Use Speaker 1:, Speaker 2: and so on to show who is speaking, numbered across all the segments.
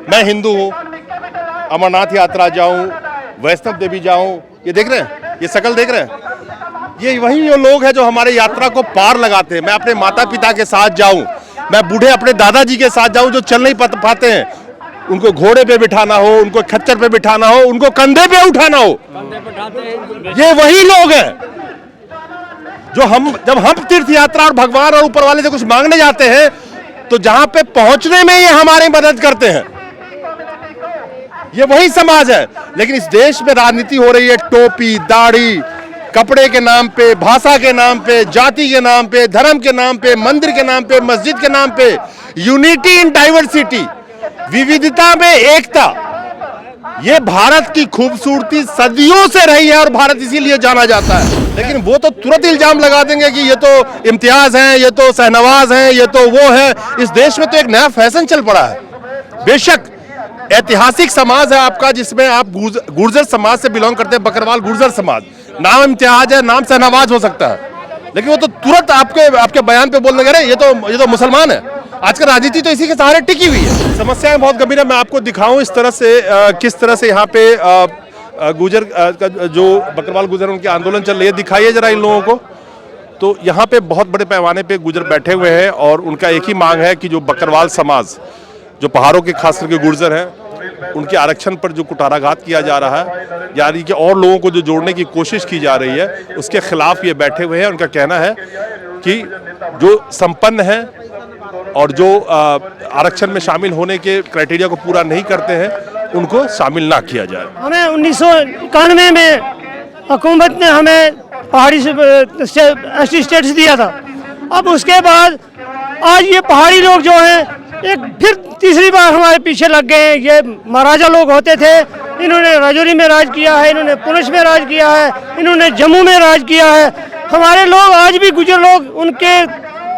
Speaker 1: मैं हिंदू हूँ, अमरनाथ यात्रा जाऊँ, वैष्णव देवी जाऊँ, ये देख रहे हैं, ये शकल देख रहे हैं, ये वही वो लोग हैं जो हमारे यात्रा को पार लगाते हैं। मैं अपने माता पिता के साथ जाऊँ, मैं बूढ़े अपने दादाजी के साथ जाऊँ जो चल नहीं पाते हैं, उनको घोड़े पे बिठाना हो, उनको खच्चर पे बिठाना हो, उनको कंधे पे उठाना हो, ये वही लोग हैं जो जब हम तीर्थ यात्रा और भगवान और ऊपर वाले से कुछ मांगने जाते हैं तो जहां पे पहुंचने में ये हमारी मदद करते हैं। ये वही समाज है। लेकिन इस देश में राजनीति हो रही है टोपी, दाढ़ी, कपड़े के नाम पे, भाषा के नाम पे, जाति के नाम पे, धर्म के नाम पे, मंदिर के नाम पे, मस्जिद के नाम पे। यूनिटी इन डाइवर्सिटी, विविधता में एकता, ये भारत की खूबसूरती सदियों से रही है और भारत इसीलिए जाना जाता है। लेकिन वो तो तुरंत इल्जाम लगा देंगे कि ये तो इम्तियाज हैं, ये तो शहनवाज हैं, ये तो वो है। इस देश में तो एक नया फैशन चल पड़ा है। बेशक ऐतिहासिक समाज है आपका, जिसमें आप गुर्जर समाज से बिलोंग करते हैं, बकरवाल गुर्जर समाज। नाम इम्तियाज है, नाम शहनवाज हो सकता है, लेकिन वो तो तुरंत आपके बयान पे बोलने लगे ये तो मुसलमान है। आजकल राजनीति तो इसी के सहारे टिकी हुई है। समस्याएं बहुत गंभीर है। मैं आपको दिखाऊं इस तरह से किस तरह से यहाँ पे गुजर जो बकरवाल गुजर उनके आंदोलन चल रही है। दिखाइए जरा इन लोगों को। तो यहाँ पे बहुत बड़े पैमाने पे गुजर बैठे हुए हैं और उनका एक ही मांग है कि जो बकरवाल समाज, जो पहाड़ों के खास करके गुर्जर हैं, उनके आरक्षण पर जो कुठाराघात किया जा रहा है, यानी कि और लोगों को जो जोड़ने की कोशिश की जा रही है, उसके खिलाफ ये बैठे हुए हैं। उनका कहना है कि जो संपन्न है और जो आरक्षण में शामिल होने के क्राइटेरिया को पूरा नहीं करते हैं, उनको शामिल ना किया जाए।
Speaker 2: हमें 1991 में हुकूमत ने हमें पहाड़ी से स्टेटस दिया था। अब उसके बाद आज ये पहाड़ी लोग जो हैं एक फिर तीसरी बार हमारे पीछे लग गए हैं। ये महाराजा लोग होते थे, इन्होंने राजौरी में राज किया है, इन्होंने पुंछ में राज किया है, इन्होंने जम्मू में राज किया है। हमारे लोग आज भी गुजर लोग उनके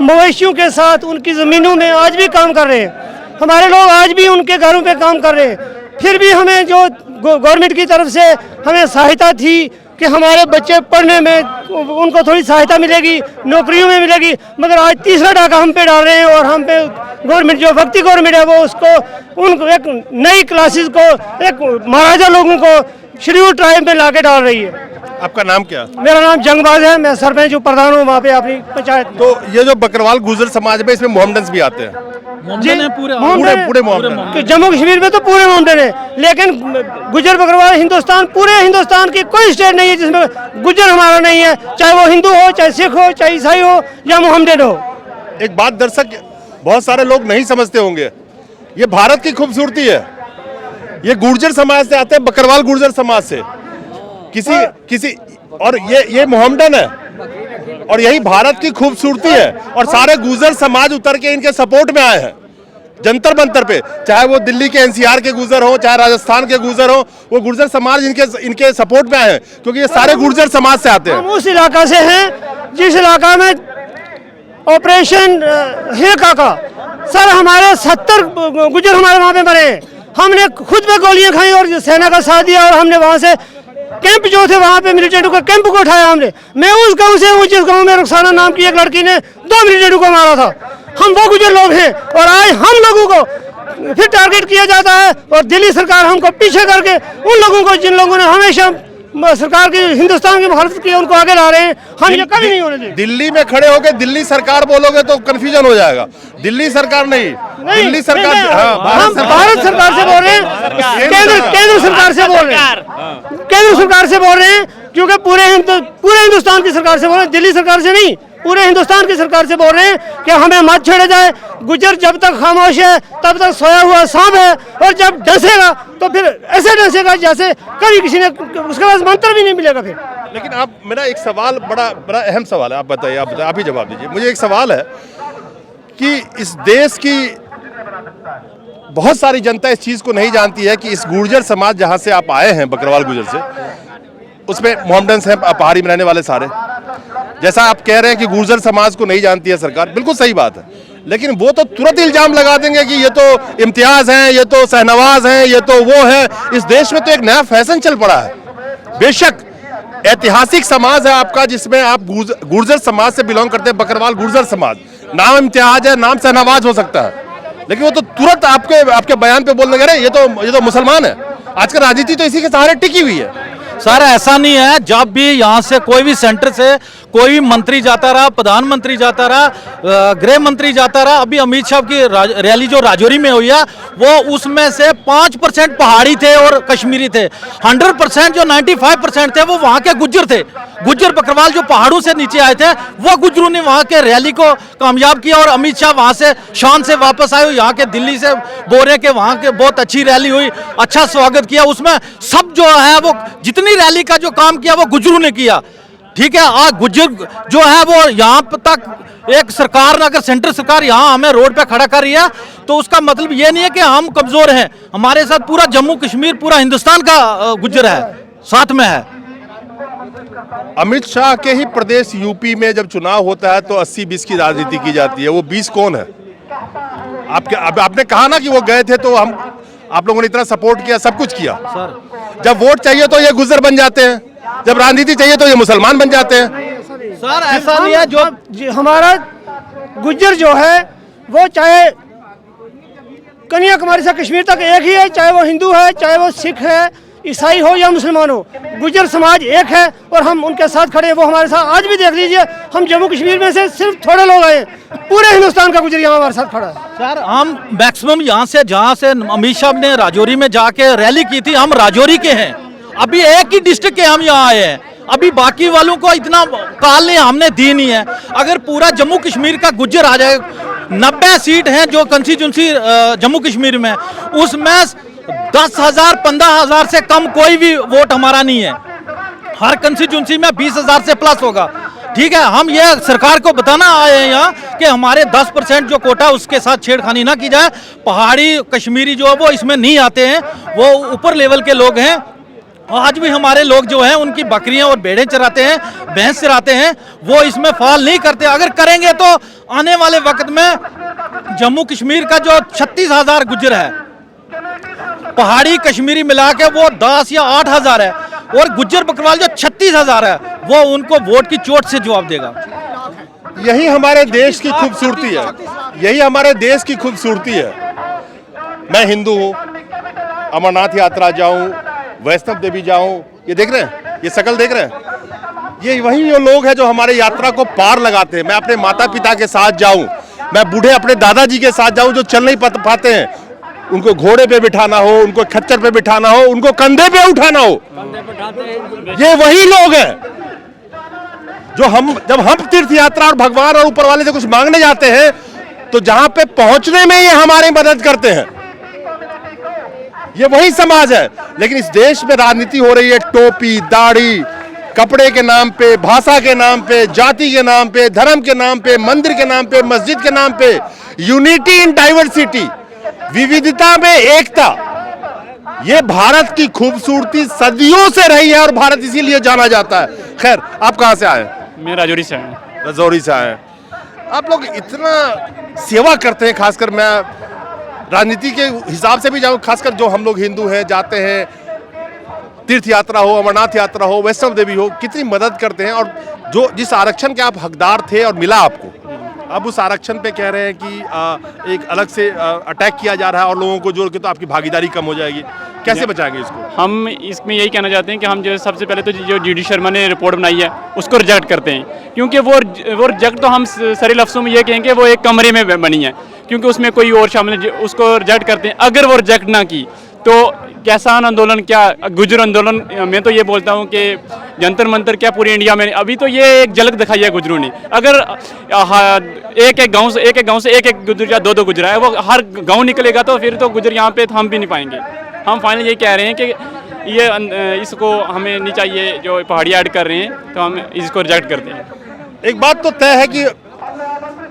Speaker 2: मवेशियों के साथ उनकी ज़मीनों में आज भी काम कर रहे हैं। हमारे लोग आज भी उनके घरों पे काम कर रहे हैं। फिर भी हमें जो गवर्नमेंट की तरफ से हमें सहायता थी कि हमारे बच्चे पढ़ने में उनको थोड़ी सहायता मिलेगी, नौकरियों में मिलेगी, मगर आज तीसरा डाका हम पे डाल रहे हैं और हम पे गवर्नमेंट जो वक्ती गवर्नमेंट है वो उसको उनको एक नई क्लासेस को एक महाराजा लोगों को शेड्यूल ट्राइब में लाके डाल रही है।
Speaker 1: आपका नाम क्या?
Speaker 2: मेरा नाम जंगबाज है, मैं सरपंच जो प्रधान हूँ वहाँ पे अपनी पंचायत।
Speaker 1: तो ये जो बकरवाल गुर्जर समाज में, इसमें मोहम्मदन भी आते हैं? पूरे मोहम्मदन।
Speaker 2: जम्मू कश्मीर में तो पूरे मोहम्मदन है, लेकिन गुजर बकरवाल हिंदुस्तान, पूरे हिंदुस्तान की कोई स्टेट नहीं है जिसमें गुजर हमारा नहीं है, चाहे वो हिंदू हो, चाहे सिख हो, चाहे ईसाई हो या मोहम्मदन हो।
Speaker 1: एक बात दर्शक बहुत सारे लोग नहीं समझते होंगे, ये भारत की खूबसूरती है। ये गुर्जर समाज से आते हैं, बकरवाल गुर्जर समाज से, किसी और ये मोहम्मदन है और यही भारत की खूबसूरती है। और सारे गुर्जर समाज उतर के इनके सपोर्ट में आए हैं जंतर मंतर पे, चाहे वो दिल्ली के एनसीआर के गुर्जर हो, चाहे राजस्थान के गुर्जर हो, वो गुर्जर समाज इनके सपोर्ट में आए हैं, क्योंकि ये सारे गुर्जर समाज से आते हैं।
Speaker 2: हम उस इलाका से हैं जिस इलाका में ऑपरेशन है काका सर, हमारे 70 गुजर हमारे वहाँ पे मरे। हमने खुद पे गोलियां खाई और सेना का साथ दिया और हमने वहाँ से कैंप जो थे वहाँ पे मिलिटेंट को कैंप को उठाया हमने। मैं उस गांव से हूँ जिस गांव में रुखसाना नाम की एक लड़की ने 2 मिलिटेंट को मारा था। हम वो गुजर लोग हैं और आज हम लोगों को फिर टारगेट किया जाता है और दिल्ली सरकार हमको पीछे करके उन लोगों को जिन लोगों ने हमेशा सरकार की हिंदुस्तान की मुखालफत की उनको आगे ला रहे हैं। हम ये कभी नहीं होने देंगे।
Speaker 1: दिल्ली में खड़े होकर दिल्ली सरकार बोलोगे तो कंफ्यूजन हो जाएगा। दिल्ली सरकार नहीं, दिल्ली सरकार,
Speaker 2: हम भारत सरकार से बोल रहे हैं, केंद्र सरकार से बोल रहे हैं, केंद्र सरकार से बोल रहे हैं, क्योंकि पूरे हिंदुस्तान की सरकार से बोल रहे हैं, दिल्ली सरकार से नहीं, पूरे हिंदुस्तान की सरकार से बोल रहे हैं कि हमें मत छेड़ा जाए। गुजर जब तक खामोश है तब तक सोया हुआ सांप है, और जब डसेगा तो फिर ऐसे डसेगा जैसे कभी किसी ने, उसके पास मंत्र भी नहीं मिलेगा फिर।
Speaker 1: लेकिन आप, मेरा एक सवाल बड़ा अहम सवाल है, आप बताइए, आप ही जवाब दीजिए। मुझे एक सवाल है कि इस देश की बहुत सारी जनता इस चीज़ को नहीं जानती है कि इस गुर्जर समाज जहाँ से आप आए हैं, बकरवाल गुर्जर से, उसमें मोहम्मदन हैं, पहाड़ी में रहने वाले सारे। जैसा आप कह रहे हैं कि गुर्जर समाज को नहीं जानती है सरकार, बिल्कुल सही बात है, लेकिन वो तो तुरंत इल्जाम लगा देंगे कि ये तो इम्तियाज हैं, ये तो शहनवाज हैं, ये तो वो है। इस देश में तो एक नया फैशन चल पड़ा है। बेशक ऐतिहासिक समाज है आपका, जिसमें आप गुर्जर समाज से बिलोंग करते हैं, बकरवाल गुर्जर समाज। नाम इम्तियाज है, नाम शहनवाज हो सकता है, लेकिन वो तो तुरंत आपके बयान पे बोलने लगे, ये तो मुसलमान है। आजकल राजनीति तो इसी के सहारे टिकी हुई है।
Speaker 3: सर ऐसा नहीं है, जब भी यहाँ से कोई भी सेंटर से कोई भी मंत्री जाता रहा, प्रधानमंत्री जाता रहा, गृह मंत्री जाता रहा, अभी अमित शाह की रैली जो राजौरी में हुई है वो उसमें से 5% पहाड़ी थे और कश्मीरी थे। 100% जो 95% थे वो वहाँ के गुज्जर थे। गुज्जर बकरवाल जो पहाड़ों से नीचे आए थे वो गुज्जरों ने वहाँ के रैली को कामयाब किया और अमित शाह वहाँ से शान से वापस आए। यहाँ के दिल्ली से बोल रहे के वहाँ के बहुत अच्छी रैली हुई, अच्छा स्वागत किया। उसमें सब जो है वो जितनी रैली का जो काम किया वो गुज्जरों ने किया। ठीक है, आज गुज्जर जो है वो यहाँ तक एक सरकार, अगर सेंटर सरकार यहाँ हमें रोड पे खड़ा कर रही है तो उसका मतलब ये नहीं है कि हम कमजोर हैं। हमारे साथ पूरा जम्मू कश्मीर, पूरा हिंदुस्तान का गुज्जर है, साथ में है।
Speaker 1: अमित शाह के ही प्रदेश यूपी में जब चुनाव होता है तो 80-20 की राजनीति की जाती है। वो 20 कौन है? आपने कहा ना कि वो गए थे तो आप लोगों ने इतना सपोर्ट किया, सब कुछ किया।
Speaker 3: सर
Speaker 1: जब वोट चाहिए तो ये गुज्जर बन जाते हैं, जब राजनीति चाहिए तो ये मुसलमान बन जाते हैं।
Speaker 3: सर ऐसा नहीं है, जो
Speaker 2: हमारा गुज्जर जो है वो चाहे कन्याकुमारी से कश्मीर तक एक ही है, चाहे वो हिंदू है, चाहे वो सिख है, ईसाई हो या मुसलमान हो, गुज्जर समाज एक है और हम उनके साथ खड़े हैं। वो हमारे साथ आज भी देख लीजिए, हम जम्मू कश्मीर में से सिर्फ थोड़े लोग आए, पूरे हिंदुस्तान का गुज्जर यहाँ हमारे साथ खड़ा है।
Speaker 3: सर हम मैक्सिमम यहाँ से, जहाँ से अमित शाह ने राजौरी में जाके रैली की थी, हम राजौरी के हैं। अभी एक ही डिस्ट्रिक्ट के हम यहाँ आए हैं, अभी बाकी वालों को इतना काल नहीं हमने दी नहीं है। अगर पूरा जम्मू कश्मीर का गुज्जर आ जाए, 90 सीट हैं जो कंस्टिट्यूंसी जम्मू कश्मीर में, उसमें 10,000 15,000 से कम कोई भी वोट हमारा नहीं है। हर कंस्टिट्यूंसी में 20,000 से प्लस होगा। ठीक है, हम ये सरकार को बताना आए हैं यहाँ कि हमारे 10% जो कोटा उसके साथ छेड़खानी ना की जाए। पहाड़ी कश्मीरी जो है वो इसमें नहीं आते हैं, वो ऊपर लेवल के लोग हैं। आज भी हमारे लोग जो हैं उनकी बकरियां और भेड़ें चराते हैं, भैंस चराते हैं, वो इसमें फॉल नहीं करते। अगर करेंगे तो आने वाले वक्त में जम्मू कश्मीर का जो 36,000 गुज्जर है, पहाड़ी कश्मीरी मिला के वो 10 या 8,000 है, और गुज्जर बकरवाल जो 36,000 है वो उनको वोट की चोट से जवाब देगा।
Speaker 1: यही हमारे देश की खूबसूरती है, यही हमारे देश की खूबसूरती है। मैं हिंदू हूँ, अमरनाथ यात्रा जाऊं, वैष्णव देवी जाऊं, ये देख रहे हैं, ये शकल देख रहे हैं, ये वही वो लोग हैं जो हमारे यात्रा को पार लगाते हैं। मैं अपने माता पिता के साथ जाऊं, मैं बूढ़े अपने दादाजी के साथ जाऊं जो चल नहीं पाते हैं, उनको घोड़े पे बिठाना हो, उनको खच्चर पे बिठाना हो, उनको कंधे पे उठाना हो, ये वही लोग हैं जो जब हम तीर्थ यात्रा और भगवान और ऊपर वाले से कुछ मांगने जाते हैं तो जहां पे पहुंचने में ये हमारी मदद करते हैं। ये वही समाज है। लेकिन इस देश में राजनीति हो रही है टोपी, दाढ़ी, कपड़े के नाम पे, भाषा के नाम पे, जाति के नाम पे, धर्म के नाम पे, मंदिर के नाम पे, मस्जिद के नाम पे। यूनिटी इन डाइवर्सिटी, विविधता में एकता, ये भारत की खूबसूरती सदियों से रही है और भारत इसीलिए जाना जाता है। खैर, आप कहां से आए?
Speaker 4: मैं राजौरी से आया।
Speaker 1: राजौरी से आए। आप लोग इतना सेवा करते हैं, खासकर मैं राजनीति के हिसाब से भी जाऊँ, खासकर जो हम लोग हिंदू हैं, जाते हैं, तीर्थ यात्रा हो, अमरनाथ यात्रा हो, वैष्णव देवी हो, कितनी मदद करते हैं। और जो जिस आरक्षण के आप हकदार थे और मिला आपको, अब उस आरक्षण पे कह रहे हैं कि एक अलग से अटैक किया जा रहा है और लोगों को जोड़ के तो आपकी भागीदारी कम हो जाएगी। कैसे बचाएंगे इसको?
Speaker 4: हम इसमें यही कहना चाहते हैं कि हम जो सबसे पहले तो जो जी.डी. शर्मा ने रिपोर्ट बनाई है उसको रिजेक्ट करते हैं, क्योंकि वो रिजेक्ट तो हम सारे लफ्ज़ों में ये कहेंगे वो एक कमरे में बनी है, क्योंकि उसमें कोई और शामिल है, उसको रिजेक्ट करते हैं। अगर वो रिजेक्ट ना की तो किसान आंदोलन क्या, गुज्जर आंदोलन, मैं तो ये बोलता हूँ कि जंतर मंतर क्या पूरी इंडिया में, अभी तो ये एक झलक दिखाई है गुज्जरों ने। अगर एक गांव से एक गुज्जर या दो गुजरा है, वो हर गांव निकलेगा तो फिर तो गुज्जर यहाँ पे थम भी नहीं पाएंगे। हम फाइनली ये कह रहे हैं कि ये इसको हमें नहीं चाहिए, जो पहाड़ी ऐड कर रहे हैं तो हम इसको रिजेक्ट करते हैं।
Speaker 1: एक बात तो तय है कि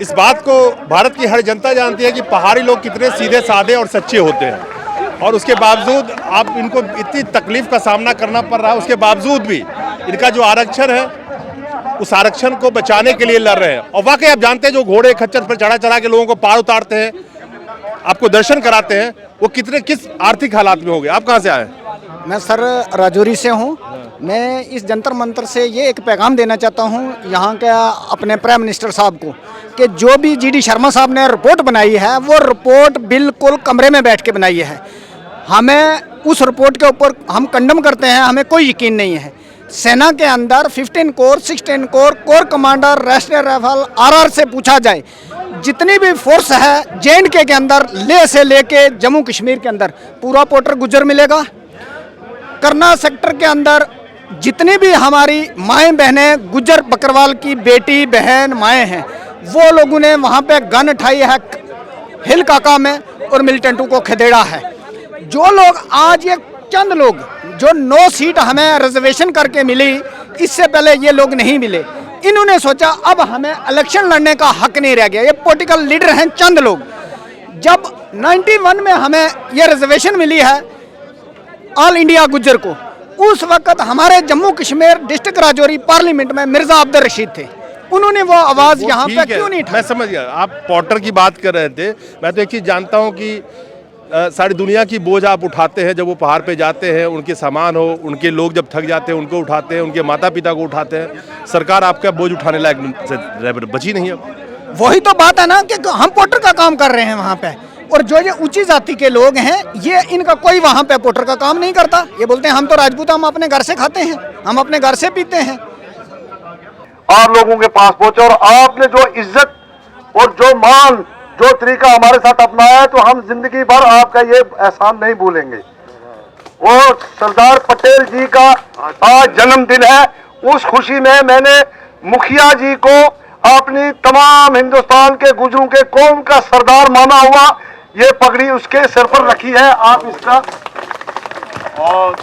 Speaker 1: इस बात को भारत की हर जनता जानती है कि पहाड़ी लोग कितने सीधे साधे और सच्चे होते हैं, और उसके बावजूद आप इनको इतनी तकलीफ का सामना करना पड़ रहा है, उसके बावजूद भी इनका जो आरक्षण है उस आरक्षण को बचाने के लिए लड़ रहे हैं। और वाकई आप जानते हैं जो घोड़े खच्चर पर चढ़ा के लोगों को पार उतारते हैं, आपको दर्शन कराते हैं, वो किस आर्थिक हालात में होंगे। आप कहाँ से आए?
Speaker 5: मैं सर राजौरी से हूँ, मैं इस जंतर मंतर से ये एक पैगाम देना चाहता हूँ यहाँ के अपने प्राइम मिनिस्टर साहब को कि जो भी जीडी शर्मा साहब ने रिपोर्ट बनाई है वो रिपोर्ट बिल्कुल कमरे में बैठ के बनाई है। हमें उस रिपोर्ट के ऊपर हम कंडम करते हैं, हमें कोई यकीन नहीं है। सेना के अंदर 15 कोर 16 कोर कोर कमांडर राष्ट्रीय राइफल आरआर से पूछा जाए, जितनी भी फोर्स है JNK के अंदर लेह से लेके जम्मू कश्मीर के अंदर पूरा पोटर गुजर मिलेगा। करना सेक्टर के अंदर जितनी भी हमारी माएँ बहनें गुजर बकरवाल की बेटी बहन माएँ हैं वो लोगों ने वहाँ पे गन उठाई है हिल काका में और मिलिटेंटों को खदेड़ा है। जो लोग आज ये चंद लोग जो 9 सीट हमें रिजर्वेशन करके मिली, इससे पहले ये लोग नहीं मिले, इन्होंने सोचा अब हमें इलेक्शन लड़ने का हक नहीं रह गया। ये पॉलिटिकल लीडर हैं चंद लोग। जब 91 में हमें ये रिजर्वेशन मिली है ऑल इंडिया गुज्जर को, उस वक्त हमारे जम्मू कश्मीर डिस्ट्रिक्ट राजौरी पार्लियामेंट में मिर्जा अब्दुल रशीद थे, उन्होंने वो आवाज यहाँ पे क्यों नहीं उठाई?
Speaker 1: मैं समझ गया, आप पोर्टर की बात कर रहे थे। मैं तो एक चीज़ जानता हूँ कि सारी दुनिया की बोझ आप उठाते हैं, जब वो पहाड़ पे जाते हैं, उनके सामान हो, उनके लोग जब थक जाते हैं उनको उठाते हैं, उनके माता पिता को उठाते हैं। सरकार आपका बोझ उठाने लायक बची नहीं अब।
Speaker 5: वही तो बात है ना कि हम पोर्टर का काम कर रहे हैं वहाँ पे, और जो ये ऊंची जाति के लोग हैं ये इनका कोई वहाँ पे पोर्टर का काम नहीं करता। ये बोलते हैं हम तो राजपूत, हम अपने घर से खाते हैं, हम अपने घर से पीते हैं।
Speaker 6: आप लोगों के पास पहुंचे और आपने जो इज्जत और जो मान जो तरीका हमारे साथ अपनाया है, तो हम जिंदगी भर आपका ये एहसान नहीं भूलेंगे। वो सरदार पटेल जी का आज जन्मदिन है, उस खुशी में मैंने मुखिया जी को अपनी तमाम हिंदुस्तान के गुजरों के कौम का सरदार माना हुआ, ये पगड़ी उसके सिर पर रखी है। आप इसका और